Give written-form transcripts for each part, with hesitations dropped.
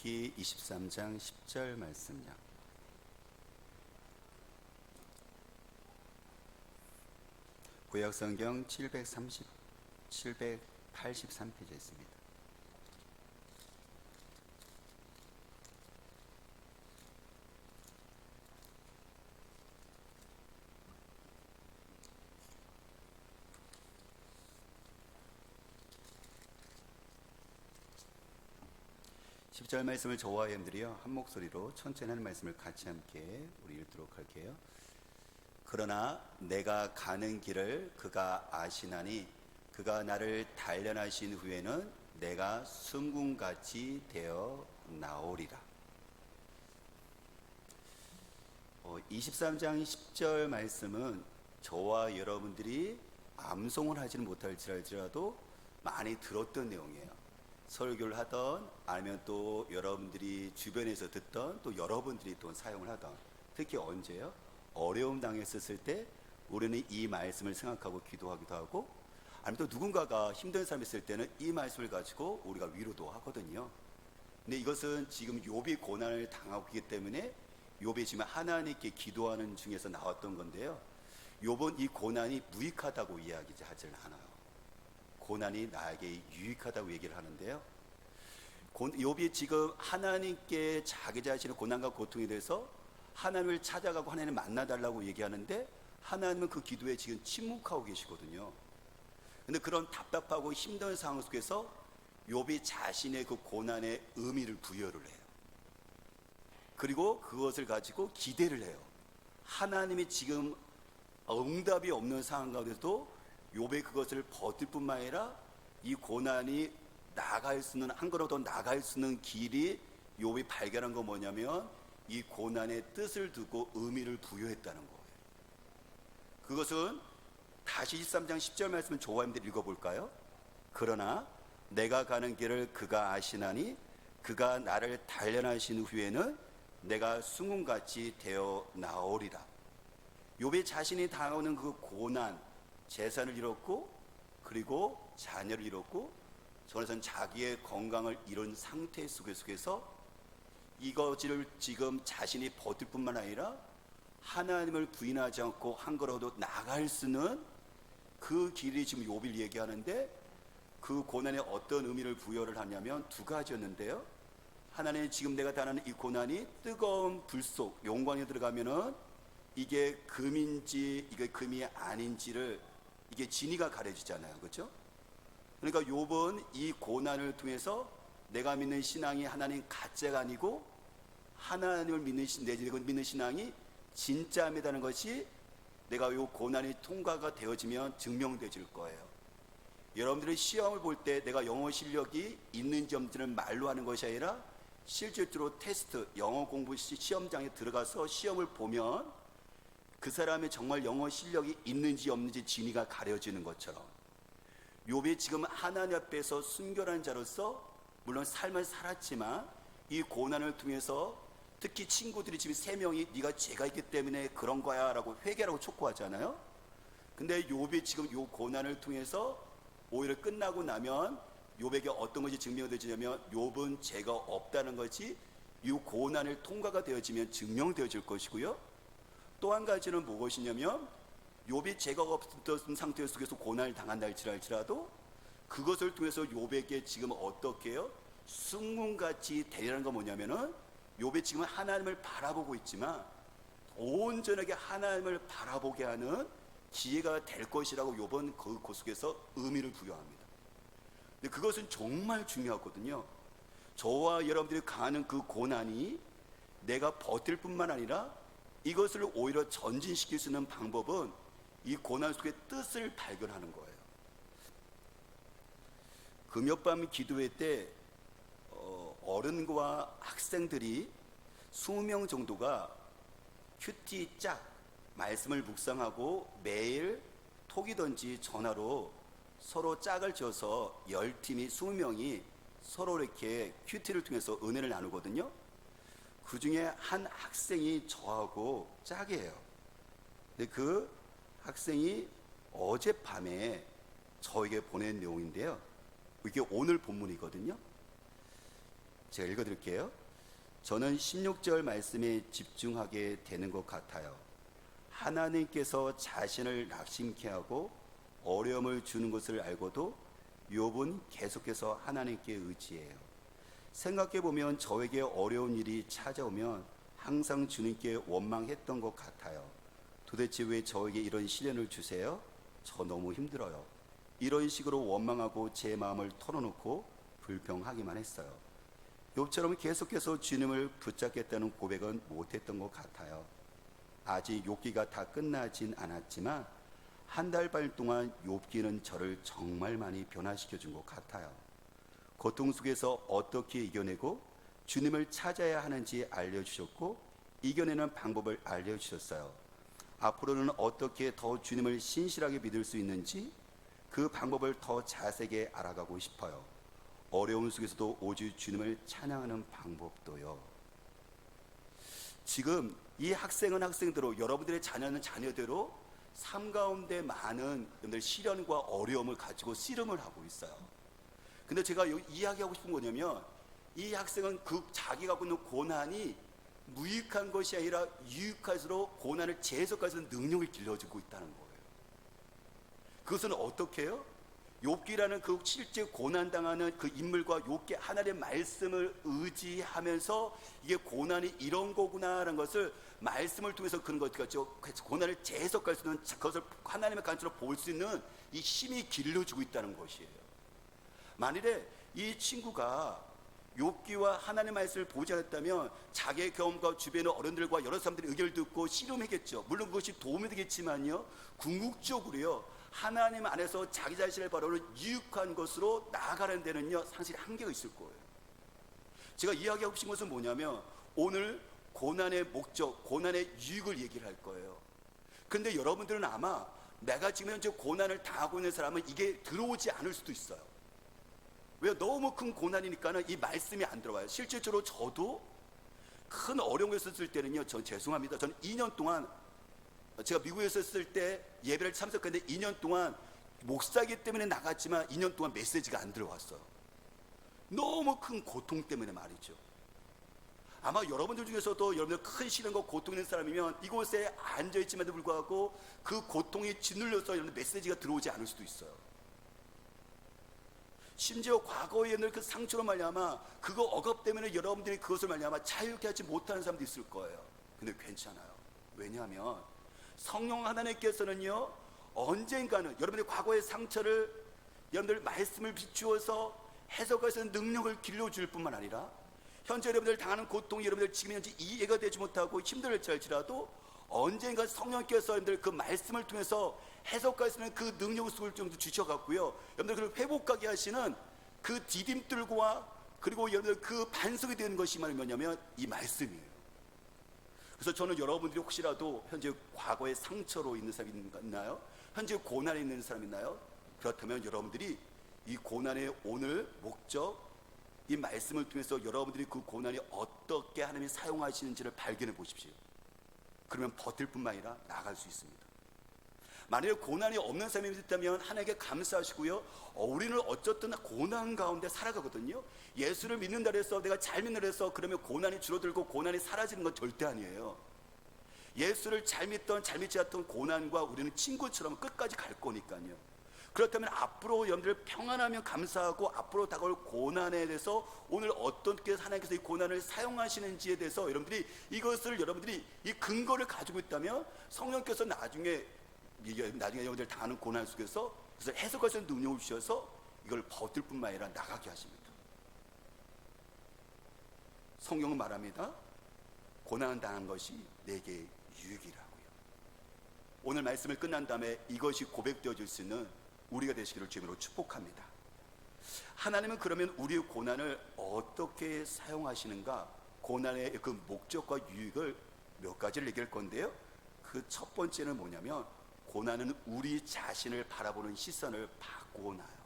민수기 23장 10절 말씀요. 구약성경 783페이지에 있습니다. 십 절 말씀을 저와 여러분들이요 한 목소리로 천천히 하는 말씀을 같이 함께 우리 읽도록 할게요. 그러나 내가 가는 길을 그가 아시나니 그가 나를 단련하신 후에는 내가 순금같이 되어 나오리라. 23장 10절 말씀은 저와 여러분들이 암송을 하지는 못할지라도 많이 들었던 내용이에요. 설교를 하던 아니면 또 여러분들이 주변에서 듣던 또 여러분들이 또 사용을 하던, 특히 언제요? 어려움 당했었을 때 우리는 이 말씀을 생각하고 기도하기도 하고, 아니면 또 누군가가 힘든 삶이 있을 때는 이 말씀을 가지고 우리가 위로도 하거든요. 근데 이것은 지금 욥이 고난을 당하고 있기 때문에 욥이 지금 하나님께 기도하는 중에서 나왔던 건데요, 욥은 이 고난이 무익하다고 이야기하지 않아요. 고난이 나에게 유익하다고 얘기를 하는데요, 욥이 지금 하나님께 자기 자신의 고난과 고통에 대해서 하나님을 찾아가고 하나님을 만나달라고 얘기하는데 하나님은 그 기도에 지금 침묵하고 계시거든요. 근데 그런 답답하고 힘든 상황 속에서 욥이 자신의 그 고난의 의미를 부여를 해요. 그리고 그것을 가지고 기대를 해요. 하나님이 지금 응답이 없는 상황 가운데도 욥의 그것을 버틸 뿐만 아니라 이 고난이 나갈 수 있는, 한 걸음 더 나갈 수 있는 길이 욥이 발견한 건 뭐냐면 이 고난의 뜻을 두고 의미를 부여했다는 거예요. 그것은 다시 23장 10절 말씀을 조화님들 읽어볼까요? 그러나 내가 가는 길을 그가 아시나니 그가 나를 단련하신 후에는 내가 순금같이 되어 나오리라. 욥이 자신이 당하는 그 고난, 재산을 잃었고 그리고 자녀를 잃었고 저는 자기의 건강을 잃은 상태 속에서 이것을 지금 자신이 버틸 뿐만 아니라 하나님을 부인하지 않고 한 걸음도 나갈 수 있는 그 길이 지금 욥이 얘기하는데, 그 고난에 어떤 의미를 부여를 하냐면 두 가지였는데요. 하나님, 지금 내가 당하는 이 고난이 뜨거운 불 속 용광에 들어가면은 이게 금인지 이게 금이 아닌지를 이게 진리가 가려지잖아요. 그렇죠? 그러니까 욥은 이 고난을 통해서 내가 믿는 신앙이 하나님 가짜가 아니고 하나님을 믿는 신앙이 진짜입니다는 것이 내가 이 고난이 통과가 되어지면 증명되어질 거예요. 여러분들이 시험을 볼 때 내가 영어 실력이 있는지 없는지는 말로 하는 것이 아니라 실질적으로 테스트, 영어 공부 시험장에 들어가서 시험을 보면 그 사람이 정말 영어 실력이 있는지 없는지 진위가 가려지는 것처럼 욥이 지금 하나님 앞에서 순결한 자로서 물론 삶을 살았지만 이 고난을 통해서 특히 친구들이 지금 3명이 네가 죄가 있기 때문에 그런 거야 라고 회개라고 촉구하잖아요. 근데 욥이 지금 이 고난을 통해서 오히려 끝나고 나면 욥에게 어떤 것이 증명되지냐면 욥은 죄가 없다는 것이 이 고난을 통과가 되어지면 증명되어질 것이고요, 또 한 가지는 무엇이냐면 욥이 죄가 없던 상태 속에서 고난을 당한다 할지라도 그것을 통해서 욥에게 지금 어떻게 해요? 순금같이 되리라는 건 뭐냐면은 욥이 지금 하나님을 바라보고 있지만 온전하게 하나님을 바라보게 하는 기회가 될 것이라고 욥은 그 속에서 의미를 부여합니다. 근데 그것은 정말 중요하거든요. 저와 여러분들이 가는 그 고난이 내가 버틸 뿐만 아니라 이것을 오히려 전진시킬 수 있는 방법은 이 고난 속의 뜻을 발견하는 거예요. 금요밤 기도회 때 어른과 학생들이 20명 정도가 큐티 짝 말씀을 묵상하고 매일 톡이든지 전화로 서로 짝을 지어서 10팀이 20명이 서로 이렇게 큐티를 통해서 은혜를 나누거든요. 그 중에 한 학생이 저하고 짝이에요. 근데 그 학생이 어젯밤에 저에게 보낸 내용인데요, 이게 오늘 본문이거든요. 제가 읽어드릴게요. 저는 16절 말씀에 집중하게 되는 것 같아요. 하나님께서 자신을 낙심케 하고 어려움을 주는 것을 알고도 욥은 계속해서 하나님께 의지해요. 생각해보면 저에게 어려운 일이 찾아오면 항상 주님께 원망했던 것 같아요. 도대체 왜 저에게 이런 시련을 주세요? 저 너무 힘들어요. 이런 식으로 원망하고 제 마음을 털어놓고 불평하기만 했어요. 욥처럼 계속해서 주님을 붙잡겠다는 고백은 못했던 것 같아요. 아직 욥기가 다 끝나진 않았지만 한 달 반 동안 욥기는 저를 정말 많이 변화시켜 준 것 같아요. 고통 속에서 어떻게 이겨내고 주님을 찾아야 하는지 알려주셨고 이겨내는 방법을 알려주셨어요. 앞으로는 어떻게 더 주님을 신실하게 믿을 수 있는지 그 방법을 더 자세하게 알아가고 싶어요. 어려움 속에서도 오직 주님을 찬양하는 방법도요. 지금 이 학생은 학생대로, 여러분들의 자녀는 자녀대로 삶 가운데 많은 시련과 어려움을 가지고 씨름을 하고 있어요. 근데 제가 이야기하고 싶은 거냐면 이 학생은 그 자기가 갖고 있는 고난이 무익한 것이 아니라 유익할수록 고난을 재해석할 수 있는 능력을 길러주고 있다는 거예요. 그것은 어떻게 해요? 욥기라는 그 실제 고난당하는 그 인물과 욥기 하나님의 말씀을 의지하면서 이게 고난이 이런 거구나라는 것을 말씀을 통해서 그런 것 같죠. 고난을 재해석할 수 있는 그것을 하나님의 관점으로 볼 수 있는 이 힘이 길러주고 있다는 것이에요. 만일에 이 친구가 욥기와 하나님의 말씀을 보지 않았다면 자기의 경험과 주변의 어른들과 여러 사람들의 의견을 듣고 씨름하겠죠. 물론 그것이 도움이 되겠지만요, 궁극적으로요 하나님 안에서 자기 자신을 바라보는 유익한 것으로 나아가는 데는요 상실히 한계가 있을 거예요. 제가 이야기하고 싶은 것은 뭐냐면 오늘 고난의 목적, 고난의 유익을 얘기를 할 거예요. 그런데 여러분들은 아마 내가 지금 현재 고난을 당하고 있는 사람은 이게 들어오지 않을 수도 있어요. 왜? 너무 큰 고난이니까는 이 말씀이 안 들어와요. 실제적으로 저도 큰 어려움을 있었을 때는요, 전 죄송합니다. 저는 2년 동안 제가 미국에서 있을 때 예배를 참석했는데 2년 동안 목사기 때문에 나갔지만 2년 동안 메시지가 안 들어왔어요. 너무 큰 고통 때문에 말이죠. 아마 여러분들 중에서도 여러분들 큰 시련과 고통 있는 사람이면 이곳에 앉아있지만도 불구하고 그 고통이 짓눌려서 여러분들 메시지가 들어오지 않을 수도 있어요. 심지어 과거에 있는 그 상처로 말미암아 그거 억압 때문에 여러분들이 그것을 말미암아 자유롭게 하지 못하는 사람도 있을 거예요. 근데 괜찮아요. 왜냐하면 성령 하나님께서는요 언젠가는 여러분들의 과거의 상처를 여러분들 말씀을 비추어서 해석할 수 있는 능력을 길러줄 뿐만 아니라 현재 여러분들 당하는 고통이 여러분들 지금 현재 이해가 되지 못하고 힘들지 할지라도 언젠가 성령께서 여러분들 그 말씀을 통해서 해석할 수 있는 그 능력을 좀 주셔갖고요 여러분들 그걸 회복하게 하시는 그 디딤돌과 그리고 여러분들 그 반석이 되는 것이 뭐냐면 이 말씀이에요. 그래서 저는 여러분들이 혹시라도 현재 과거의 상처로 있는 사람이 있나요? 현재 고난에 있는 사람이 있나요? 그렇다면 여러분들이 이 고난의 오늘 목적, 이 말씀을 통해서 여러분들이 그 고난이 어떻게 하나님이 사용하시는지를 발견해 보십시오. 그러면 버틸 뿐만 아니라 나아갈 수 있습니다. 만약에 고난이 없는 사람이 있다면 하나님께 감사하시고요 우리는 어쨌든 고난 가운데 살아가거든요. 예수를 믿는다 해서 내가 잘 믿는다 해서 그러면 고난이 줄어들고 고난이 사라지는 건 절대 아니에요. 예수를 잘 믿던 잘 믿지 않던 고난과 우리는 친구처럼 끝까지 갈 거니까요. 그렇다면 앞으로 여러분들 평안하면 감사하고 앞으로 다가올 고난에 대해서 오늘 어떻게 하나님께서 이 고난을 사용하시는지에 대해서 여러분들이 이것을 여러분들이 이 근거를 가지고 있다면 성령께서 나중에 여러분들 당하는 고난 속에서 그래서 해석할 수 있는 능력을 주셔서 이걸 버틸 뿐만 아니라 나가게 하십니다. 성경은 말합니다. 고난을 당한 것이 내게 유익이라고요. 오늘 말씀을 끝난 다음에 이것이 고백되어질 수 있는 우리가 되시기를 주님으로 축복합니다. 하나님은 그러면 우리의 고난을 어떻게 사용하시는가, 고난의 그 목적과 유익을 몇 가지를 얘기할 건데요. 그 첫 번째는 뭐냐면 고난은 우리 자신을 바라보는 시선을 바꿔놔요.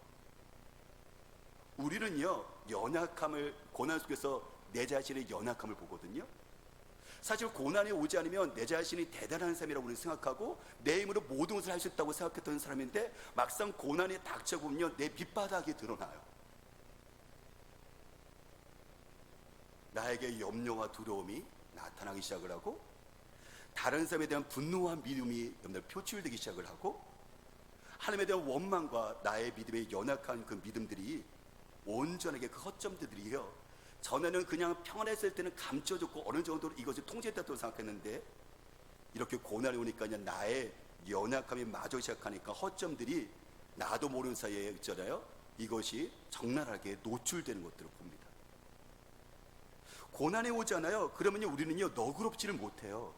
우리는요 연약함을, 고난 속에서 내 자신의 연약함을 보거든요. 사실 고난이 오지 않으면 내 자신이 대단한 사람이라고 우리는 생각하고 내 힘으로 모든 것을 할 수 있다고 생각했던 사람인데 막상 고난이 닥쳐보면 내 밑바닥이 드러나요. 나에게 염려와 두려움이 나타나기 시작을 하고, 다른 사람에 대한 분노와 미움이 여러분들 표출되기 시작을 하고, 하나님에 대한 원망과 나의 믿음의 연약한 그 믿음들이 온전하게 그 허점들이요, 전에는 그냥 평안했을 때는 감춰졌고 어느 정도로 이것을 통제했다고 생각했는데, 이렇게 고난이 오니까 나의 연약함이 마저 시작하니까 허점들이 나도 모르는 사이에 있잖아요, 이것이 적나라하게 노출되는 것들을 봅니다. 고난이 오잖아요. 그러면요 우리는요 너그럽지를 못해요.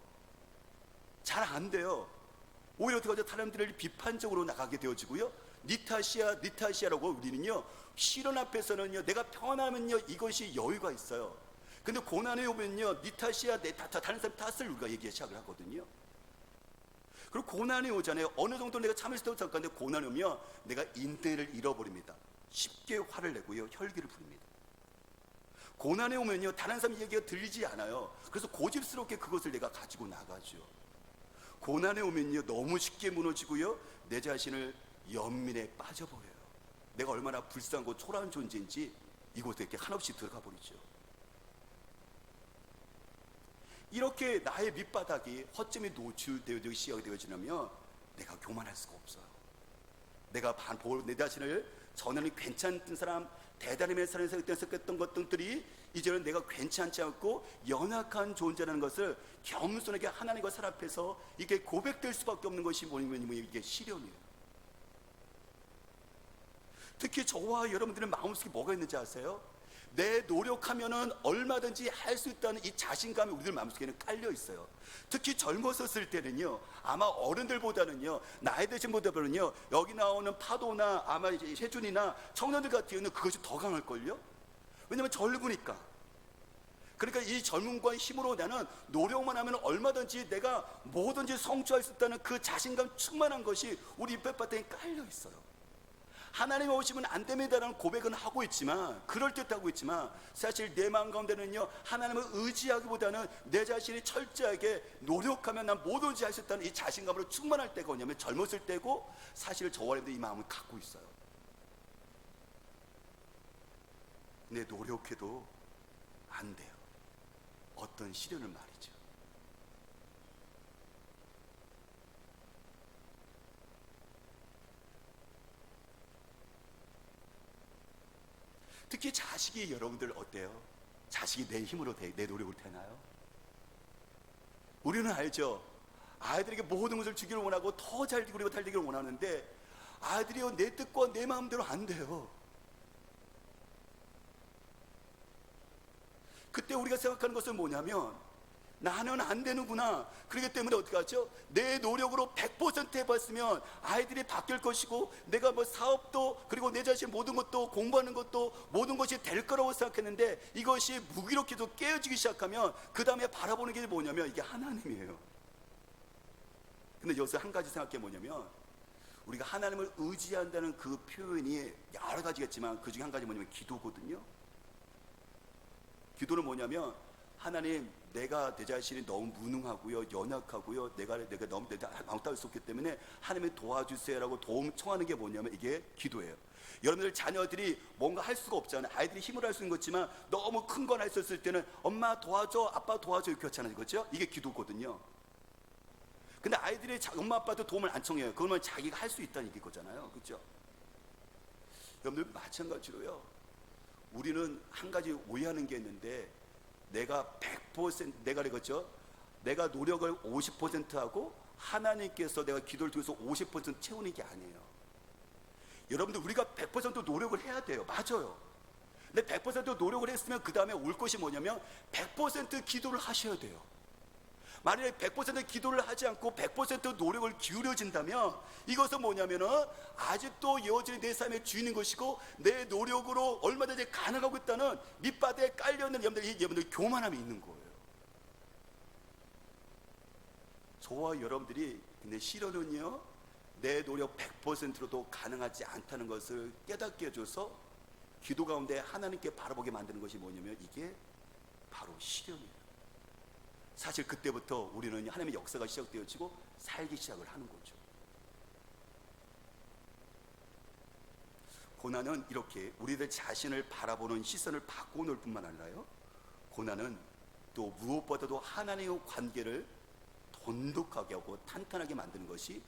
잘 안 돼요. 오히려 어떻게 하죠? 사람들을 비판적으로 나가게 되어지고요, 니 탓이야 니 탓이야라고 우리는요 시련 앞에서는요 내가 평안하면요 이것이 여유가 있어요. 근데 고난이 오면요 니 탓이야 내 탓, 다른 사람 탓을 우리가 얘기 시작을 하거든요. 그리고 고난이 오잖아요. 어느 정도 내가 참을 수도 잠깐인데 고난이 오면 내가 인내를 잃어버립니다. 쉽게 화를 내고요 혈기를 부립니다. 고난이 오면요 다른 사람 얘기가 들리지 않아요. 그래서 고집스럽게 그것을 내가 가지고 나가죠. 고난에 오면요 너무 쉽게 무너지고요, 내 자신을 연민에 빠져버려요. 내가 얼마나 불쌍하고 초라한 존재인지 이곳에 이렇게 한없이 들어가 버리죠. 이렇게 나의 밑바닥이 허점이 노출되어지고 시작되어지면 내가 교만할 수가 없어요. 내가 내 자신을 전에는 괜찮던 사람, 대단함의 사람이 생각했던 것들이 이제는 내가 괜찮지 않고 연약한 존재라는 것을 겸손하게 하나님과 살 앞에서 이게 고백될 수밖에 없는 것이 뭐냐면 이게 시련이에요. 특히 저와 여러분들의 마음속에 뭐가 있는지 아세요? 내 노력하면은 얼마든지 할 수 있다는 이 자신감이 우리들 마음속에는 깔려 있어요. 특히 젊었었을 때는요, 아마 어른들보다는요, 나이 드신 분들보다는요, 여기 나오는 파도나 아마 이제 혜준이나 청년들 같은 경우는 그것이 더 강할걸요? 왜냐면 젊으니까. 그러니까 이 젊음과 힘으로 나는 노력만 하면 얼마든지 내가 뭐든지 성취할 수 있다는 그 자신감 충만한 것이 우리 잎밭에 깔려 있어요. 하나님이 오시면 안 됩니다라는 고백은 하고 있지만, 그럴듯하고 있지만, 사실 내 마음 가운데는요 하나님을 의지하기보다는 내 자신이 철저하게 노력하면 난 뭐든지 할 수 있다는 이 자신감으로 충만할 때가 뭐냐면 젊었을 때고, 사실 저와 여러분들 이 마음을 갖고 있어요. 근데 노력해도 안 돼요. 어떤 시련을 말이죠. 특히 자식이 여러분들 어때요? 자식이 내 힘으로 내 노력을 되나요? 우리는 알죠. 아이들에게 모든 것을 주기를 원하고 더 잘 되고 잘 되기를 원하는데, 아이들이요 내 뜻과 내 마음대로 안 돼요. 그때 우리가 생각하는 것은 뭐냐면, 나는 안 되는구나. 그렇기 때문에 어떻게 하죠? 내 노력으로 100% 해봤으면 아이들이 바뀔 것이고, 내가 뭐 사업도, 그리고 내 자신 모든 것도, 공부하는 것도 모든 것이 될 거라고 생각했는데, 이것이 무기력해도 깨어지기 시작하면 그 다음에 바라보는 게 뭐냐면 이게 하나님이에요. 근데 여기서 한 가지 생각해 뭐냐면, 우리가 하나님을 의지한다는 그 표현이 여러 가지겠지만 그 중에 한 가지 뭐냐면 기도거든요. 기도는 뭐냐면, 하나님, 내가 내 자신이 너무 무능하고요, 연약하고요, 내가 너무 아무것도 할 수 없기 때문에 하나님이 도와주세요라고 도움 청하는 게 뭐냐면 이게 기도예요. 여러분들 자녀들이 뭔가 할 수가 없잖아요. 아이들이 힘을 할 수 있는 거지만 너무 큰 건 할 수 있을 때는 엄마 도와줘, 아빠 도와줘 이렇게 하잖아요. 그렇죠? 이게 기도거든요. 근데 아이들이 엄마 아빠도 도움을 안 청해요. 그러면 자기가 할 수 있다는 얘기거잖아요. 그렇죠? 여러분들 마찬가지로요, 우리는 한 가지 오해하는 게 있는데, 내가 100% 내가 그랬죠. 내가 노력을 50%하고 하나님께서 내가 기도를 통해서 50% 채우는 게 아니에요. 여러분들 우리가 100% 노력을 해야 돼요. 맞아요. 근데 100% 노력을 했으면 그 다음에 올 것이 뭐냐면 100% 기도를 하셔야 돼요. 만약에 100% 기도를 하지 않고 100% 노력을 기울여진다면 이것은 뭐냐면은 아직도 여전히 내 삶의 주인인 것이고, 내 노력으로 얼마든지 가능하고 있다는 밑바닥에 깔려있는 여러분들 교만함이 있는 거예요. 저와 여러분들이 근데 시련은요 내 노력 100%로도 가능하지 않다는 것을 깨닫게 해줘서 기도 가운데 하나님께 바라보게 만드는 것이 뭐냐면 이게 바로 시련이에요. 사실 그때부터 우리는 하나님의 역사가 시작되어지고 살기 시작을 하는 거죠. 고난은 이렇게 우리들 자신을 바라보는 시선을 바꿔놓을 뿐만 아니라요, 고난은 또 무엇보다도 하나님의 관계를 돈독하게 하고 탄탄하게 만드는 것이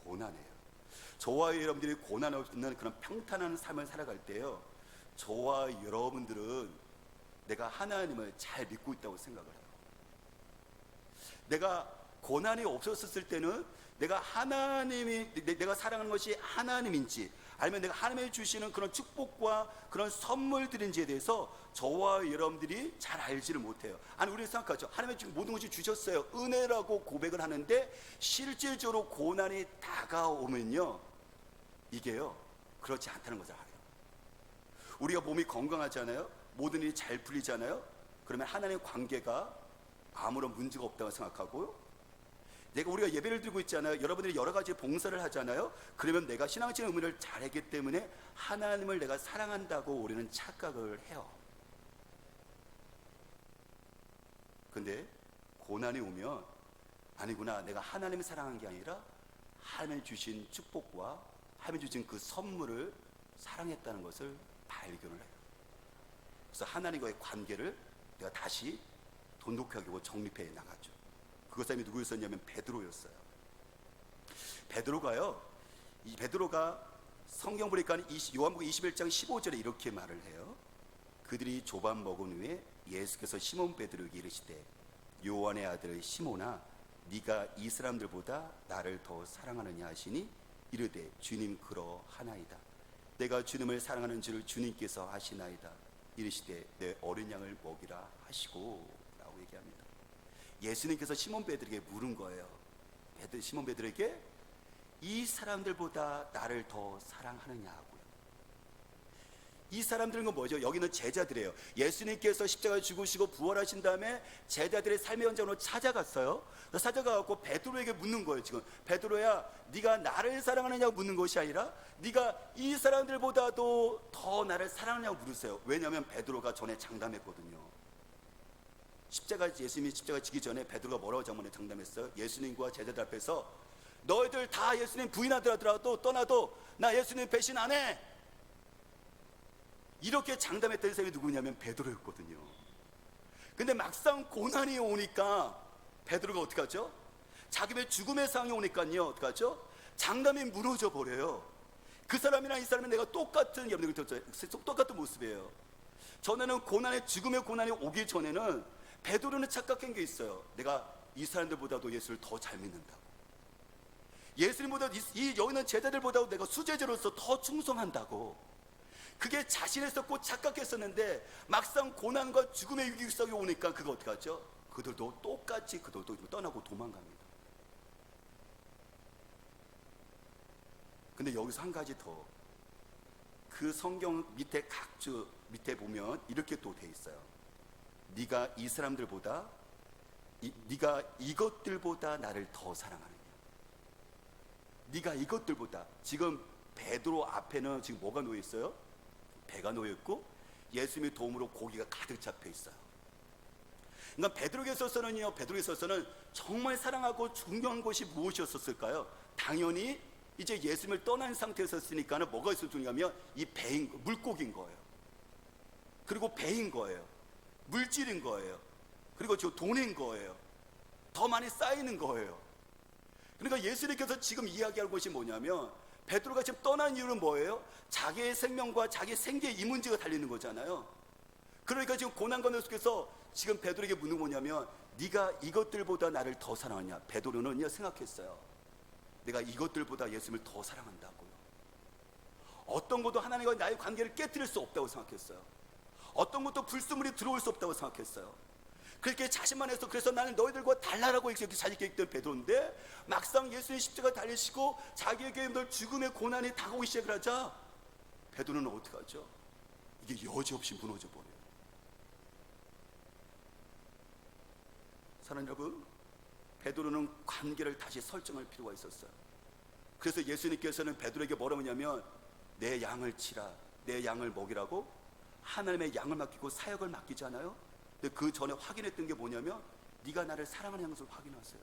고난이에요. 저와 여러분들이 고난 없는 그런 평탄한 삶을 살아갈 때요, 저와 여러분들은 내가 하나님을 잘 믿고 있다고 생각을 해요. 내가 고난이 없었을 때는 내가 내가 사랑하는 것이 하나님인지, 아니면 내가 하나님이 주시는 그런 축복과 그런 선물들인지에 대해서 저와 여러분들이 잘 알지를 못해요. 아니, 우리는 생각하죠. 하나님이 지금 모든 것이 주셨어요, 은혜라고 고백을 하는데, 실질적으로 고난이 다가오면요, 이게요, 그렇지 않다는 것을 알아요. 우리가 몸이 건강하잖아요, 모든 일이 잘 풀리잖아요. 그러면 하나님의 관계가 아무런 문제가 없다고 생각하고요, 우리가 예배를 드리고 있잖아요. 여러분들이 여러 가지 봉사를 하잖아요. 그러면 내가 신앙적인 의무를 잘했기 때문에 하나님을 내가 사랑한다고 우리는 착각을 해요. 근데 고난이 오면 아니구나, 내가 하나님을 사랑한 게 아니라 하나님이 주신 축복과 하나님이 주신 그 선물을 사랑했다는 것을 발견을 해요. 그래서 하나님과의 관계를 내가 다시 돈독하게 하고 정립해 나가죠. 그 사람이 누구였었냐면 베드로였어요. 베드로가 성경 보니까 요한복음 21장 15절에 이렇게 말을 해요. 그들이 조반 먹은 후에 예수께서 시몬 베드로에게 이르시되, 요한의 아들 시몬아, 네가 이 사람들보다 나를 더 사랑하느냐 하시니, 이르되 주님 그러하나이다. 내가 주님을 사랑하는 줄을 주님께서 아시나이다. 이르시되 내 어린 양을 먹이라 하시고, 라고 얘기합니다. 예수님께서 시몬 베드로에게 물은 거예요. 시몬 베드로에게 이 사람들보다 나를 더 사랑하느냐고요. 이 사람들은 뭐죠? 여기는 제자들이에요. 예수님께서 십자가에 죽으시고 부활하신 다음에 제자들의 삶의 현장으로 찾아갔어요. 찾아가고 베드로에게 묻는 거예요. 지금 베드로야, 네가 나를 사랑하느냐고 묻는 것이 아니라 네가 이 사람들보다도 더 나를 사랑하냐고 물으세요. 왜냐하면 베드로가 전에 장담했거든요. 예수님이 십자가 지기 전에 베드로가 뭐라고 장담했어요? 예수님과 제자들 앞에서 너희들 다 예수님 부인하더라도 떠나도 나 예수님 배신 안 해, 이렇게 장담했던 사람이 누구냐면 베드로였거든요. 근데 막상 고난이 오니까 베드로가 어떻게 하죠? 자기의 죽음의 상황이 오니까요, 어떻게 하죠? 장담이 무너져 버려요. 그 사람이랑 이 사람은 내가 똑같은 모습이에요. 전에는 죽음의 고난이 오기 전에는 베드로는 착각한 게 있어요. 내가 이 사람들보다도 예수를 더 잘 믿는다고, 예수님보다 여기 있는 제자들보다도 내가 수제자로서 더 충성한다고, 그게 자신했었고 착각했었는데, 막상 고난과 죽음의 위기성이 오니까 그거 어떻게 하죠? 그들도 떠나고 도망갑니다. 근데 여기서 한 가지 더, 그 성경 밑에 각주 밑에 보면 이렇게 또 돼 있어요. 네가 이 사람들보다, 네가 이것들보다 나를 더 사랑하느냐. 네가 이것들보다, 지금 베드로 앞에는 지금 뭐가 놓여 있어요? 배가 놓여 있고 예수님의 도움으로 고기가 가득 잡혀 있어요. 그러니까 베드로에게서는 정말 사랑하고 중요한 것이 무엇이었을까요? 당연히 이제 예수님을 떠난 상태였으니까는 뭐가 있었냐면 이 물고기인 거예요. 그리고 배인 거예요. 물질인 거예요. 그리고 저 돈인 거예요. 더 많이 쌓이는 거예요. 그러니까 예수님께서 지금 이야기할 것이 뭐냐면, 베드로가 지금 떠난 이유는 뭐예요? 자기의 생명과 자기 생계에 이 문제가 달리는 거잖아요. 그러니까 지금 고난과 속에서 지금 베드로에게 묻는 뭐냐면, 네가 이것들보다 나를 더 사랑하냐. 베드로는요 생각했어요. 내가 이것들보다 예수님을 더 사랑한다고요. 어떤 것도 하나님과 나의 관계를 깨뜨릴 수 없다고 생각했어요. 어떤 것도 불순물이 들어올 수 없다고 생각했어요. 그렇게 자신만 해서, 그래서 나는 너희들과 달라라고 이렇게 자기 계획된 베드로인데, 막상 예수님 십자가 달리시고 자기에게 죽음의 고난이 다가오기 시작을 하자 베드로는 어떻게 하죠? 이게 여지없이 무너져 버려요. 사랑하는 여러분, 베드로는 관계를 다시 설정할 필요가 있었어요. 그래서 예수님께서는 베드로에게 뭐라고 하냐면, 내 양을 치라, 내 양을 먹이라고 하나님의 양을 맡기고 사역을 맡기잖아요. 근데 그 전에 확인했던 게 뭐냐면, 네가 나를 사랑하는 것을 확인하세요.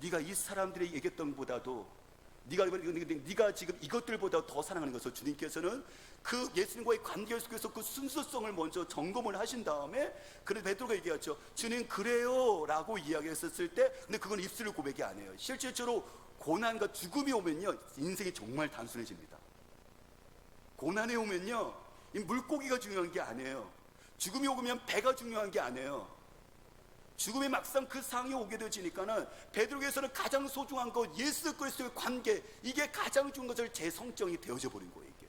네가 이 사람들이 얘기했던 것보다도 네가 지금 이것들보다 더 사랑하는 것을 주님께서는 그 예수님과의 관계 속에서 그 순수성을 먼저 점검을 하신 다음에 그래서 베드로가 얘기하죠. 주님 그래요 라고 이야기했었을 때 근데 그건 입술을 고백이 아니에요. 실질적으로 고난과 죽음이 오면요 인생이 정말 단순해집니다. 고난이 오면요 이 물고기가 중요한 게 아니에요. 죽음이 오면 배가 중요한 게 아니에요. 죽음이 막상 그 상황이 오게 되어지니까는 베드로에게서는 가장 소중한 것 예수 그리스도의 관계 이게 가장 중요한 것을 제 성정이 되어져 버린 거예요. 이게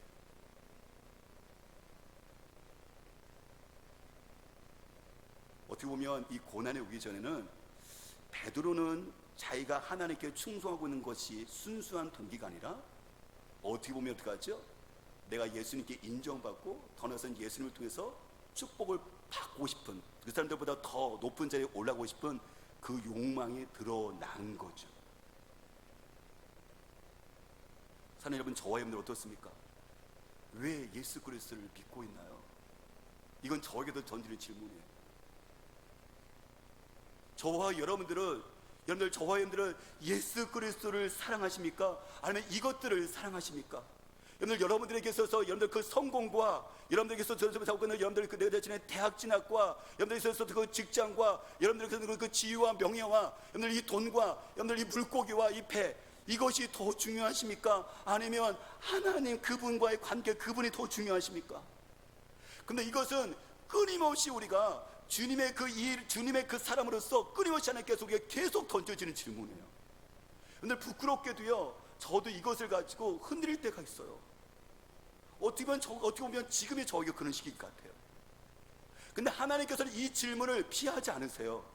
어떻게 보면 이 고난이 오기 전에는 베드로는 자기가 하나님께 충성하고 있는 것이 순수한 동기가 아니라 어떻게 보면 어떻게 하죠? 내가 예수님께 인정받고 더 나아가서 예수님을 통해서 축복을 받고 싶은 그 사람들보다 더 높은 자리에 올라가고 싶은 그 욕망이 드러난 거죠. 사는 여러분 저와 여러분들 어떻습니까? 왜 예수 그리스도를 믿고 있나요? 이건 저에게도 던지는 질문이에요. 저와 여러분들은 예수 그리스도를 사랑하십니까? 아니면 이것들을 사랑하십니까? 여러분들에게 있어서 여러분들 그 성공과 여러분들에게 있어서 여러분들 그 내가 자신의 대학 진학과 여러분들에게 있어서 그 직장과 여러분들에게 있어서 그 지위와 명예와 여러분들 이 돈과 여러분들 이 물고기와 이 배 이것이 더 중요하십니까? 아니면 하나님 그분과의 관계 그분이 더 중요하십니까? 근데 이것은 끊임없이 우리가 주님의 그 일, 주님의 그 사람으로서 끊임없이 하나님께서 우리가 계속 던져지는 질문이에요. 근데 부끄럽게도요 저도 이것을 가지고 흔들릴 때가 있어요. 어떻게 보면 지금의 저에게 그런 시기 같아요. 근데 하나님께서는 이 질문을 피하지 않으세요.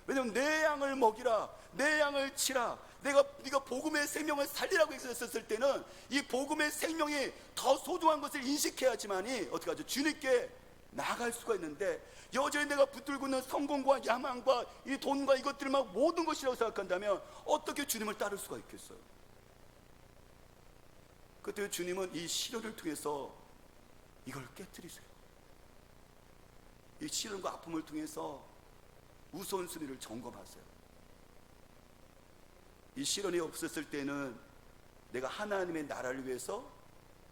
왜냐하면 내 양을 먹이라, 내 양을 치라. 네가 복음의 생명을 살리라고 했었을 때는 이 복음의 생명이 더 소중한 것을 인식해야지만이 어떻게 하죠? 주님께 나아갈 수가 있는데 여전히 내가 붙들고 있는 성공과 야망과 이 돈과 이것들을 막 모든 것이라고 생각한다면 어떻게 주님을 따를 수가 있겠어요? 그때 주님은 이 시련을 통해서 이걸 깨뜨리세요. 이 시련과 아픔을 통해서 우선순위를 점검하세요. 이 시련이 없었을 때는 내가 하나님의 나라를 위해서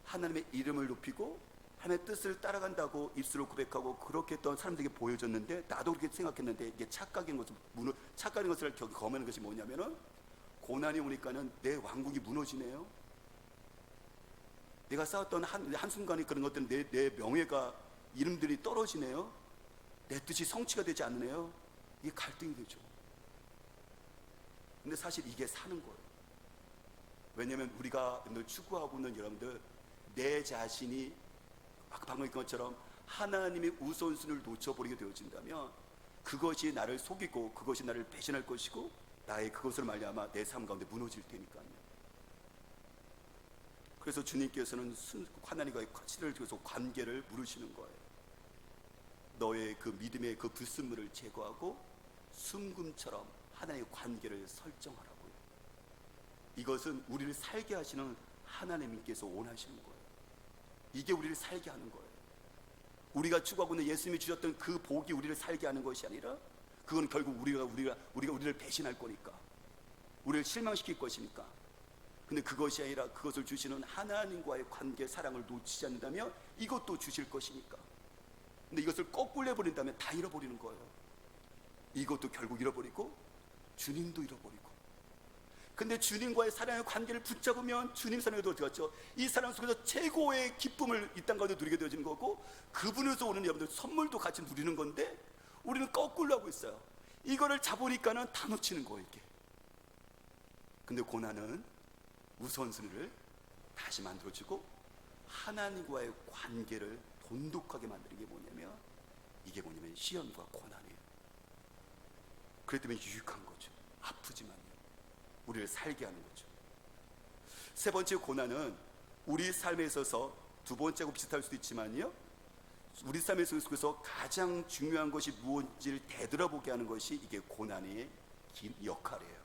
하나님의 이름을 높이고 하나님의 뜻을 따라간다고 입술로 고백하고 그렇게 했던 사람들에게 보여졌는데 나도 그렇게 생각했는데 이게 착각인 것을 검하는 것이 뭐냐면은 고난이 오니까는 내 왕국이 무너지네요. 내가 쌓았던 한순간에 그런 것들은 내 명예가 이름들이 떨어지네요. 내 뜻이 성취가 되지 않네요. 이게 갈등이 되죠. 근데 사실 이게 사는 거예요. 왜냐하면 우리가 추구하고 있는 여러분들 내 자신이 아까 방금 얘기한 것처럼 하나님의 우선순위를 놓쳐버리게 되어진다면 그것이 나를 속이고 그것이 나를 배신할 것이고 나의 그것을 말미암아 내 삶 가운데 무너질 테니까요. 그래서 주님께서는 하나님과의 가치를 통해서 관계를 물으시는 거예요. 너의 그 믿음의 그 불순물을 제거하고 순금처럼 하나님의 관계를 설정하라고요. 이것은 우리를 살게 하시는 하나님께서 원하시는 거예요. 이게 우리를 살게 하는 거예요. 우리가 추구하고 있는 예수님이 주셨던 그 복이 우리를 살게 하는 것이 아니라 그건 결국 우리를 배신할 거니까 우리를 실망시킬 것이니까. 근데 그것이 아니라 그것을 주시는 하나님과의 관계 사랑을 놓치지 않는다면 이것도 주실 것이니까. 근데 이것을 거꾸로 해버린다면 다 잃어버리는 거예요. 이것도 결국 잃어버리고 주님도 잃어버리고. 근데 주님과의 사랑의 관계를 붙잡으면 주님 사랑에도 어떻게 갔죠? 이 사랑 속에서 최고의 기쁨을 이 땅 가운데 누리게 되어지는 거고 그분에서 오는 여러분들 선물도 같이 누리는 건데 우리는 거꾸로 하고 있어요. 이거를 잡으니까는 다 놓치는 거예요 이게. 근데 고난은 우선순위를 다시 만들어주고 하나님과의 관계를 돈독하게 만드는 게 뭐냐면 이게 뭐냐면 시련과 고난이에요. 그렇기 때문에 유익한 거죠. 아프지만요 우리를 살게 하는 거죠. 세 번째 고난은 우리 삶에 있어서 두 번째하고 비슷할 수도 있지만요 우리 삶에 있어서 가장 중요한 것이 무엇인지를 되돌아보게 하는 것이 이게 고난의 역할이에요.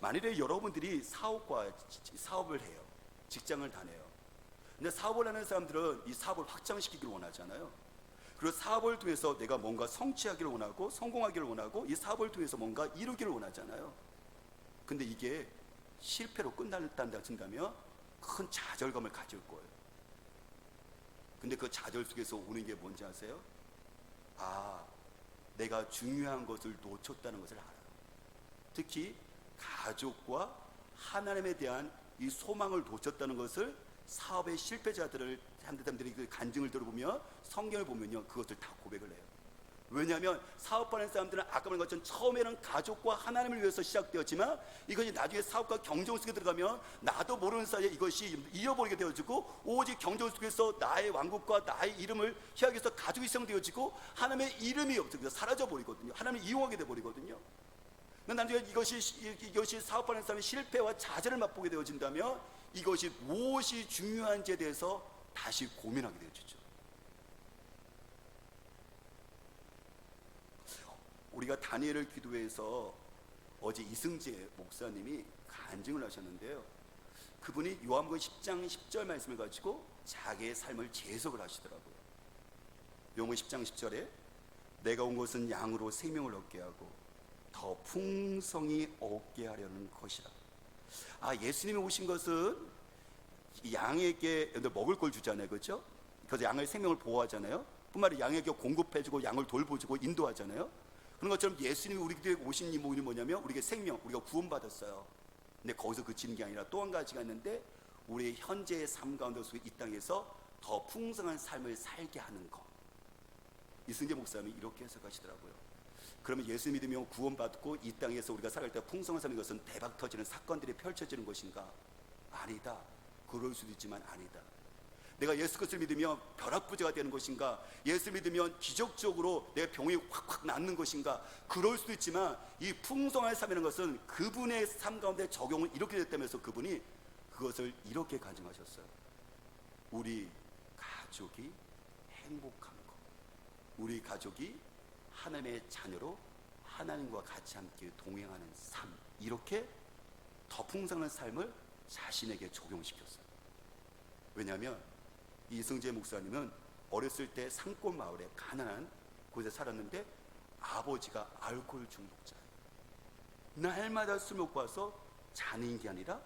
만일에 여러분들이 사업을 해요. 직장을 다녀요. 근데 사업을 하는 사람들은 이 사업을 확장시키기를 원하잖아요. 그리고 사업을 통해서 내가 뭔가 성취하기를 원하고 성공하기를 원하고 이 사업을 통해서 뭔가 이루기를 원하잖아요. 근데 이게 실패로 끝난다 친다면 큰 좌절감을 가질 거예요. 근데 그 좌절 속에서 오는 게 뭔지 아세요? 아, 내가 중요한 것을 놓쳤다는 것을 알아요. 특히 가족과 하나님에 대한 이 소망을 놓쳤다는 것을 사업의 실패자들을 사람들이 그 간증을 들어보면 성경을 보면요 그것을 다 고백을 해요. 왜냐하면 사업하는 사람들은 아까 말한 것처럼 처음에는 가족과 하나님을 위해서 시작되었지만 이것이 나중에 사업과 경쟁 속에 들어가면 나도 모르는 사이에 이것이 잃어버리게 되어지고 오직 경쟁 속에서 나의 왕국과 나의 이름을 희약해서 가족이 시작되어지고 하나님의 이름이 없어서 사라져버리거든요. 하나님을 이용하게 되어버리거든요. 나중에 이것이 사업하는 사람의 실패와 좌절을 맛보게 되어진다면 이것이 무엇이 중요한지에 대해서 다시 고민하게 되어지죠. 우리가 다니엘을 기도해서 어제 이승재 목사님이 간증을 하셨는데요, 그분이 요한복음 10장 10절 말씀을 가지고 자기의 삶을 재해석을 하시더라고요. 요한복음 10장 10절에 내가 온 것은 양으로 생명을 얻게 하고 더 풍성히 얻게 하려는 것이라. 예수님이 오신 것은 양에게 먹을 걸 주잖아요, 그렇죠? 그래서 양의 생명을 보호하잖아요. 뿐만 아니라 양에게 공급해주고 양을 돌보주고 인도하잖아요. 그런 것처럼 예수님이 우리에게 오신 이유는 뭐냐면 우리에게 생명, 우리가 구원받았어요. 근데 거기서 그치는 게 아니라 또 한 가지가 있는데 우리의 현재의 삶 가운데 속에 이 땅에서 더 풍성한 삶을 살게 하는 것. 이승재 목사님이 이렇게 해석하시더라고요. 그러면 예수 믿으면 구원받고 이 땅에서 우리가 살아갈 때 풍성한 삶인 것은 대박 터지는 사건들이 펼쳐지는 것인가? 아니다. 그럴 수도 있지만 아니다. 내가 예수 그리스도를 믿으면 벼락부자가 되는 것인가? 예수 믿으면 기적적으로 내 병이 확확 낫는 것인가? 그럴 수도 있지만 이 풍성한 삶이라는 것은 그분의 삶 가운데 적용을 이렇게 됐다면서 그분이 그것을 이렇게 간증하셨어요. 우리 가족이 행복한 것, 우리 가족이 하나님의 자녀로 하나님과 같이 함께 동행하는 삶, 이렇게 더 풍성한 삶을 자신에게 적용시켰어요. 왜냐하면 이승재 목사님은 어렸을 때 산골 마을에 가난한 곳에 살았는데 아버지가 알코올 중독자예요. 날마다 술 먹고 와서 자는 게 아니라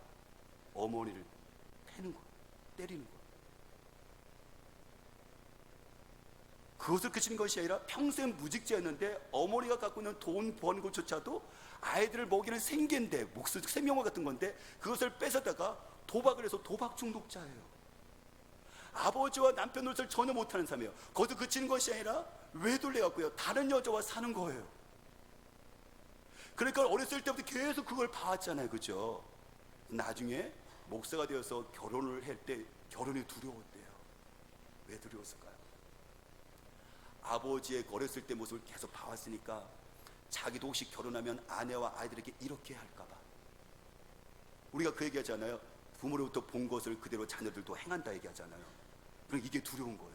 어머니를 패는 거예요. 때리는 거예요. 그것을 그치는 것이 아니라 평생 무직자였는데 어머니가 갖고 있는 돈 버는 것조차도 아이들을 먹이는 생계인데 생명과 같은 건데 그것을 뺏어다가 도박을 해서 도박 중독자예요. 아버지와 남편 노릇을 전혀 못하는 삶이에요. 거기서 그치는 것이 아니라 외돌려갖고요 다른 여자와 사는 거예요. 그러니까 어렸을 때부터 계속 그걸 봐왔잖아요, 그죠? 나중에 목사가 되어서 결혼을 할 때 결혼이 두려웠대요. 왜 두려웠을까요? 아버지의 어렸을 때 모습을 계속 봐왔으니까 자기도 혹시 결혼하면 아내와 아이들에게 이렇게 할까봐. 우리가 그 얘기하잖아요. 부모로부터 본 것을 그대로 자녀들도 행한다 얘기하잖아요. 그럼 이게 두려운 거예요.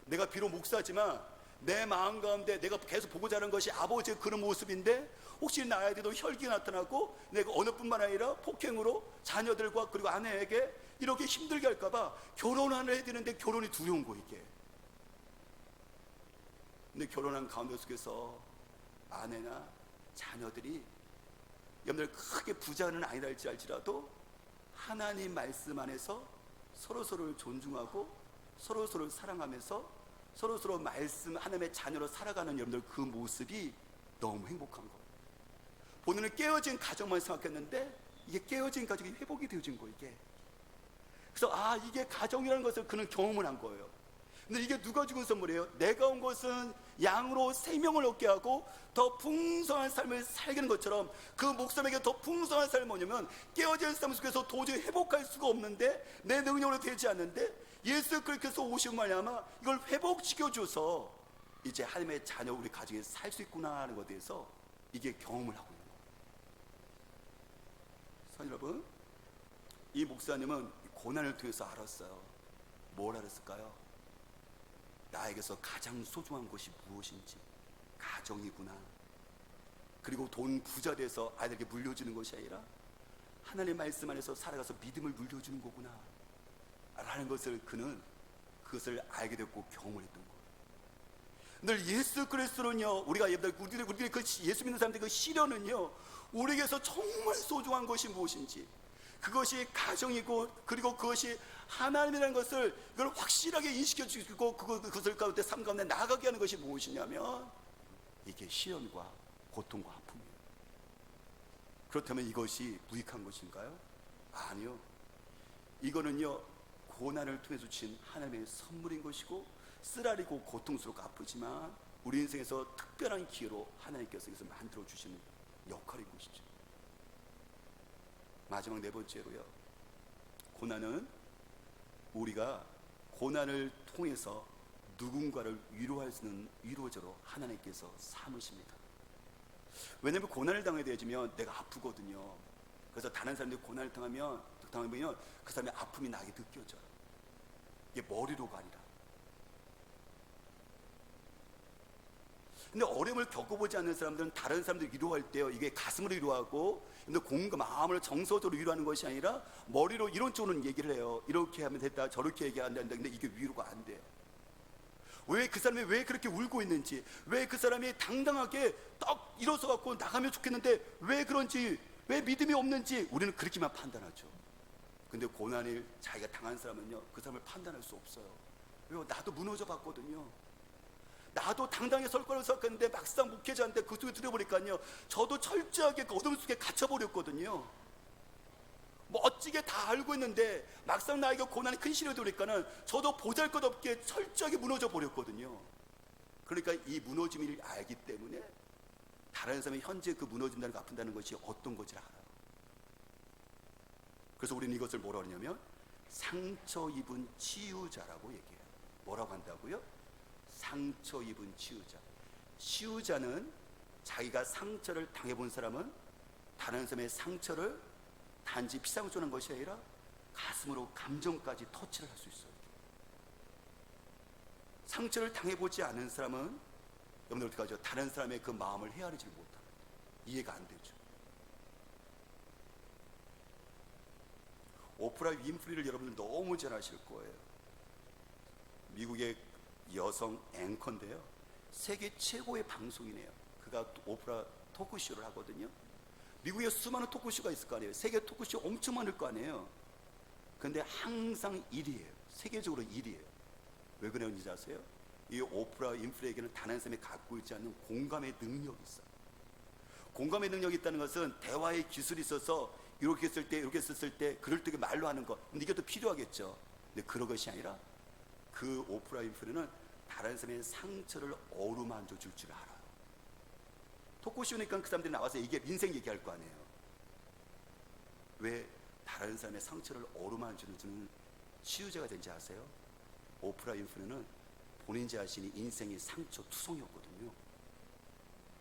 내가 비록 목사지만 내 마음 가운데 내가 계속 보고 자란 것이 아버지의 그런 모습인데 혹시 나에게도 혈기가 나타나고 내가 언어뿐만 아니라 폭행으로 자녀들과 그리고 아내에게 이렇게 힘들게 할까봐 결혼을 해야 되는데 결혼이 두려운 거 이게. 근데 결혼한 가운데 속에서 아내나 자녀들이 여러분들 크게 부자는 아니다 할지라도 하나님 말씀 안에서 서로서로를 존중하고 서로서로를 사랑하면서 서로서로 말씀 하나님의 자녀로 살아가는 여러분들 그 모습이 너무 행복한 거예요. 본인은 깨어진 가정만 생각했는데 이게 깨어진 가정이 회복이 되어진 거예요 이게. 그래서 이게 가정이라는 것을 그는 경험을 한 거예요. 근데 이게 누가 주는 선물이에요? 내가 온 것은 양으로 생명을 얻게 하고 더 풍성한 삶을 살기는 것처럼 그 목사에게 더 풍성한 삶은 뭐냐면 깨어진 삶 속에서 도저히 회복할 수가 없는데 내 능력으로 되지 않는데 예수 그리스도께서 오시면 말미암아 이걸 회복시켜줘서 이제 하나님의 자녀 우리 가정에 살 수 있구나 하는 것에 대해서 이게 경험을 하고 있는 거예요. 선 여러분, 이 목사님은 고난을 통해서 알았어요. 뭘 알았을까요? 나에게서 가장 소중한 것이 무엇인지, 가정이구나. 그리고 돈 부자 돼서 아이들에게 물려주는 것이 아니라 하나님의 말씀 안에서 살아가서 믿음을 물려주는 거구나 라는 것을 그는 그것을 알게 됐고 경험을 했던 거예요. 늘 예수 그리스도는요, 우리들의 그 예수 믿는 사람들의 그 시련은요, 우리에게서 정말 소중한 것이 무엇인지, 그것이 가정이고, 그리고 그것이 하나님이라는 것을 이걸 확실하게 인식해 주시고, 그것을 가운데 삶 가운데 나아가게 하는 것이 무엇이냐면 이게 시련과 고통과 아픔이에요. 그렇다면 이것이 무익한 것인가요? 아니요. 이거는요, 고난을 통해서 주신 하나님의 선물인 것이고, 쓰라리고 고통스럽고 아프지만 우리 인생에서 특별한 기회로 하나님께서 이것을 만들어 주시는 역할인 것이죠. 마지막 네 번째로요, 고난은 우리가 고난을 통해서 누군가를 위로할 수 있는 위로자로 하나님께서 삼으십니다. 왜냐하면 고난을 당하게 되어지면 내가 아프거든요. 그래서 다른 사람들이 고난을 당하면 그 사람의 아픔이 나게 느껴져요. 이게 머리로가 아니라. 근데 어려움을 겪어보지 않는 사람들은 다른 사람들 위로할 때요, 이게 가슴으로 위로하고, 근데 공감, 마음을 정서적으로 위로하는 것이 아니라 머리로 이런 쪽으로는 얘기를 해요. 이렇게 하면 됐다, 저렇게 얘기하면 된다. 근데 이게 위로가 안 돼요. 왜 그 사람이 왜 그렇게 울고 있는지, 왜 그 사람이 당당하게 딱 일어서 갖고 나가면 좋겠는데 왜 그런지, 왜 믿음이 없는지 우리는 그렇게만 판단하죠. 근데 고난을 자기가 당한 사람은요, 그 사람을 판단할 수 없어요. 왜요? 나도 무너져 봤거든요. 나도 당당히 설 거라고 생각했는데 막상 목회자한테 그 소리 들어보니까요, 저도 철저하게 그 어둠 속에 갇혀버렸거든요. 멋지게 다 알고 있는데 막상 나에게 고난이 큰 시련이 오니까는 저도 보잘것없게 철저하게 무너져 버렸거든요. 그러니까 이 무너짐을 알기 때문에 다른 사람이 현재 그 무너진다는 거, 아픈다는 것이 어떤 것을 알아요. 그래서 우리는 이것을 뭐라고 하냐면 상처 입은 치유자라고 얘기해요. 뭐라고 한다고요? 상처 입은 치유자. 치유자는 자기가 상처를 당해본 사람은 다른 사람의 상처를 단지 피상으로 주는 것이 아니라 가슴으로 감정까지 터치를 할 수 있어요. 상처를 당해보지 않은 사람은 여러분들 어떻게 하죠? 다른 사람의 그 마음을 헤아리지 못합니다. 이해가 안 되죠. 오프라 윈프리를 여러분들 너무 잘 아실 거예요. 미국의 여성 앵커인데요, 세계 최고의 방송이네요. 그가 오프라 토크쇼를 하거든요. 미국에 수많은 토크쇼가 있을 거 아니에요. 세계 토크쇼 엄청 많을 거 아니에요. 근데 항상 1위예요. 세계적으로 1위예요. 왜 그런지 아세요? 이 오프라 윈프리에게는 단 한 사람이 갖고 있지 않는 공감의 능력이 있어요. 공감의 능력이 있다는 것은 대화의 기술이 있어서 이렇게 했을 때, 이렇게 했을 때 그럴듯하게 말로 하는 것, 근데 이게 또 필요하겠죠. 근데 그런 것이 아니라 그 오프라 윈프리는 다른 사람의 상처를 어루만져 줄 줄 알아요. 토크쇼니까 그 사람들이 나와서 인생 얘기할 거 아니에요. 왜 다른 사람의 상처를 어루만져주는 치유자가 된지 아세요? 오프라 윈프리는 본인 자신이 인생의 상처 투성이었거든요.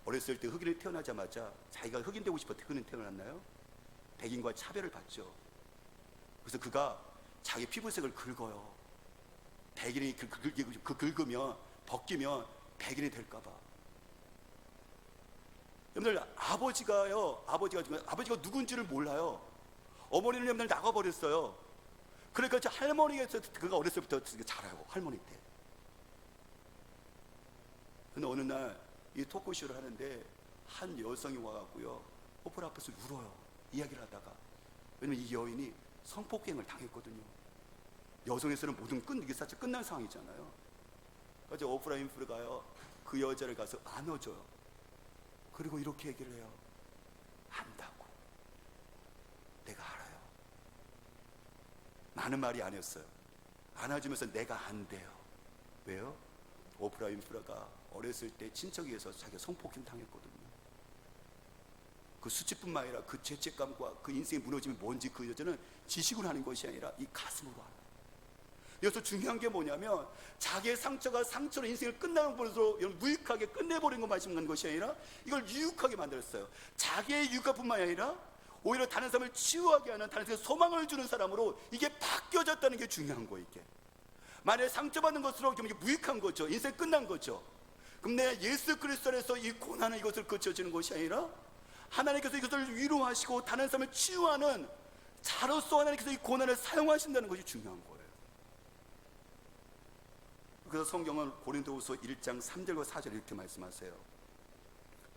어렸을 때 흑인을 태어나자마자 자기가 흑인 되고 싶어 흑인은 태어났나요? 백인과 차별을 받죠. 그래서 그가 자기 피부색을 긁어요. 백인이 긁으면, 벗기면 백인이 될까봐. 여러분들, 아버지가 누군지를 몰라요. 어머니는 여러분들 나가버렸어요. 그러니까 저 할머니에서 그가 어렸을 때부터 잘하고, 할머니 때. 근데 어느 날 이 토크쇼를 하는데 한 여성이 와갖고요, 오프라 앞에서 울어요. 이야기를 하다가. 왜냐면 이 여인이 성폭행을 당했거든요. 여성에서는 모든 이게 사실 끝난 상황이잖아요. 그래서 오프라 윈프리가요, 그 여자를 가서 안아줘요. 그리고 이렇게 얘기를 해요. 안다고. 내가 알아요. 많은 말이 아니었어요. 안아주면서 내가 안돼요. 왜요? 오프라 윈프리가 어렸을 때 친척에 의해서 자기가 성폭행 당했거든요. 그 수치뿐만 아니라 그 죄책감과 그 인생의 무너짐이 뭔지 그 여자는 지식으로 하는 것이 아니라 이 가슴으로 알아요. 여기서 중요한 게 뭐냐면 자기의 상처가 상처로 인생을 끝나는 것으로 무익하게 끝내버린 것만 말씀하는 것이 아니라 이걸 유익하게 만들었어요. 자기의 유익뿐만 아니라 오히려 다른 사람을 치유하게 하는, 다른 사람에게 소망을 주는 사람으로 이게 바뀌어졌다는 게 중요한 거예요. 이게 만약에 상처받는 것으로 이게 무익한 거죠. 인생 끝난 거죠. 그럼 내 예수 그리스도 안에서 이 고난은 이것을 거쳐지는 것이 아니라 하나님께서 이것을 위로하시고 다른 사람을 치유하는 자로서 하나님께서 이 고난을 사용하신다는 것이 중요한 거예요. 그래서 성경은 고린도후서 1장 3절과 4절 이렇게 말씀하세요.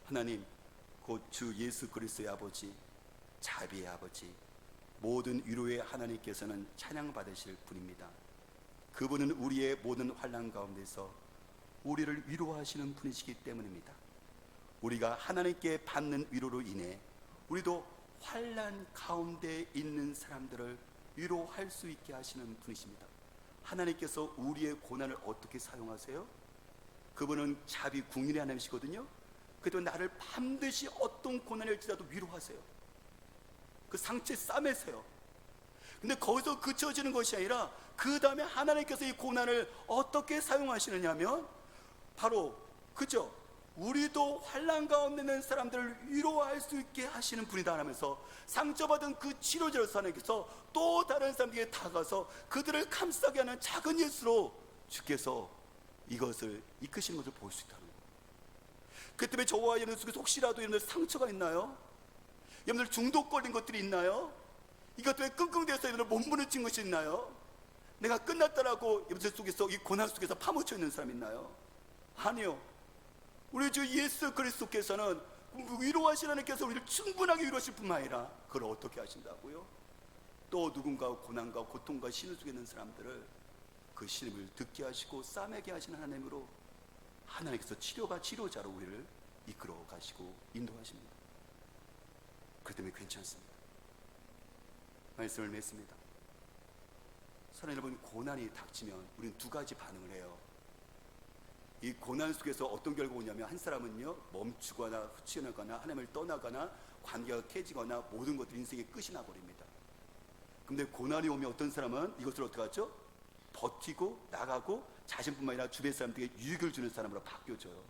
하나님 곧 주 예수 그리스도의 아버지, 자비의 아버지, 모든 위로의 하나님께서는 찬양받으실 분입니다. 그분은 우리의 모든 환난 가운데서 우리를 위로하시는 분이시기 때문입니다. 우리가 하나님께 받는 위로로 인해 우리도 환난 가운데 있는 사람들을 위로할 수 있게 하시는 분이십니다. 하나님께서 우리의 고난을 어떻게 사용하세요? 그분은 자비 국률의 하나님이시거든요. 그래도 나를 반드시 어떤 고난일지라도 위로하세요. 그 상처에 싸매세요. 근데 거기서 그쳐지는 것이 아니라 그 다음에 하나님께서 이 고난을 어떻게 사용하시느냐면 바로 그죠? 우리도 환난 가운데 있는 사람들을 위로할 수 있게 하시는 분이다 하면서 상처받은 그 치료자로서 하나님께서 또 다른 사람들에게 다가가서 그들을 감싸게 하는 작은 예수로 주께서 이것을 이끄시는 것을 볼 수 있다는 거예요. 그 때문에 저와 여러분 속에서 혹시라도 여러분들 상처가 있나요? 여러분들 중독 걸린 것들이 있나요? 이것 때문에 끙끙대서 여러분들 몸부림친 것이 있나요? 내가 끝났다라고 여러분들 속에서 이 고난 속에서 파묻혀 있는 사람 있나요? 아니요. 우리 주 예수 그리스도께서는 위로하시는 하나님께서 우리를 충분하게 위로하실 뿐만 아니라 그걸 어떻게 하신다고요? 또 누군가 고난과 고통과 신음 속에 있는 사람들을 그 신음을 듣게 하시고 싸매게 하시는 하나님으로 하나님께서 치료가 치료자로 우리를 이끌어 가시고 인도하십니다. 그 때문에 괜찮습니다. 말씀을 맺습니다. 사랑하는 여러분, 고난이 닥치면 우리는 두 가지 반응을 해요. 이 고난 속에서 어떤 결과가 오냐면 한 사람은요 멈추거나 후치나거나 하나님을 떠나거나 관계가 깨지거나 모든 것들이 인생의 끝이 나버립니다. 근데 고난이 오면 어떤 사람은 이것을 어떻게 하죠? 버티고 나가고 자신뿐만 아니라 주변 사람들에게 유익을 주는 사람으로 바뀌어져요.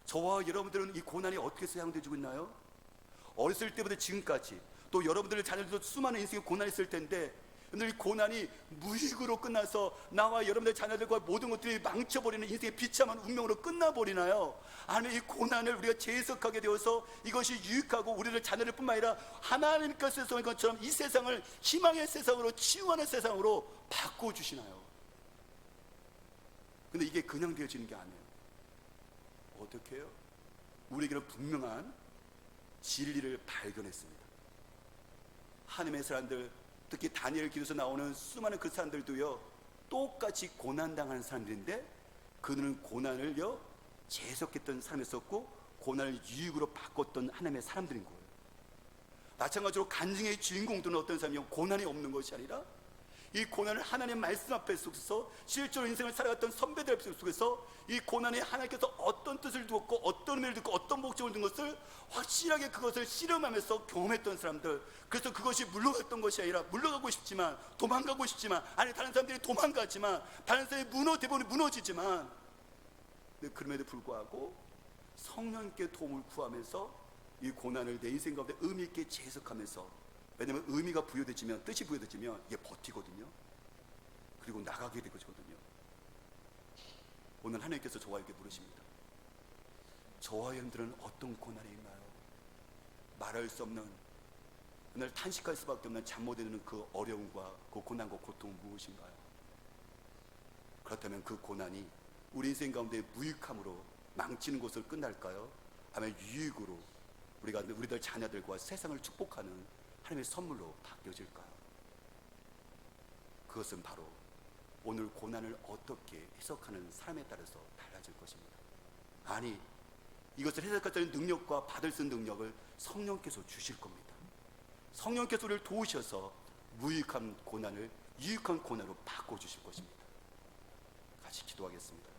저와 여러분들은 이 고난이 어떻게 사용되고 있나요? 어렸을 때부터 지금까지 또 여러분들의 자녀들도 수많은 인생의 고난이 있을 텐데 이 고난이 무익으로 끝나서 나와 여러분들 자녀들과 모든 것들이 망쳐버리는 인생의 비참한 운명으로 끝나버리나요? 아니면 이 고난을 우리가 재해석하게 되어서 이것이 유익하고 우리를 자녀들 뿐만 아니라 하나님께서 쏘는 것처럼 이 세상을 희망의 세상으로 치유하는 세상으로 바꿔주시나요? 근데 이게 그냥 되어지는 게 아니에요. 어떻게 해요? 우리에게는 분명한 진리를 발견했습니다. 하나님의 사람들, 특히 다니엘 기도에서 나오는 수많은 그 사람들도요 똑같이 고난당하는 사람들인데 그들은 고난을요 재해석했던 사람이었었고 고난을 유익으로 바꿨던 하나님의 사람들인 거예요. 마찬가지로 간증의 주인공들은 어떤 사람이요? 고난이 없는 것이 아니라 이 고난을 하나님의 말씀 앞에 속에서 실제로 인생을 살아갔던 선배들 속에서 이 고난에 하나님께서 어떤 뜻을 두었고 어떤 의미를 두고 어떤 목적을 둔 것을 확실하게 그것을 씨름하면서 경험했던 사람들. 그래서 그것이 물러갔던 것이 아니라 물러가고 싶지만 도망가고 싶지만 아니 다른 사람들이 도망가지만 다른 사람이 대본이 무너지지만 근데 그럼에도 불구하고 성령님께 도움을 구하면서 이 고난을 내 인생 가운데 의미 있게 재해석하면서 왜냐하면 의미가 부여되지면 뜻이 부여되지면 이게 버티거든요. 그리고 나가게 되거든요. 오늘 하나님께서 저와 이렇게 물으십니다. 저와 여러분들은 어떤 고난이 있나요? 말할 수 없는 오늘 탄식할 수밖에 없는 잠 못 이루는 그 어려움과 그 고난과 고통은 무엇인가요? 그렇다면 그 고난이 우리 인생 가운데 무익함으로 망치는 것을 끝날까요? 아니면 유익으로 우리가 우리들 자녀들과 세상을 축복하는 하나님의 선물로 바뀌어질까요? 그것은 바로 오늘 고난을 어떻게 해석하는 사람에 따라서 달라질 것입니다. 아니, 이것을 해석할 수 있는 능력과 받을 수 있는 능력을 성령께서 주실 겁니다. 성령께서 우리를 도우셔서 무익한 고난을 유익한 고난으로 바꿔주실 것입니다. 같이 기도하겠습니다.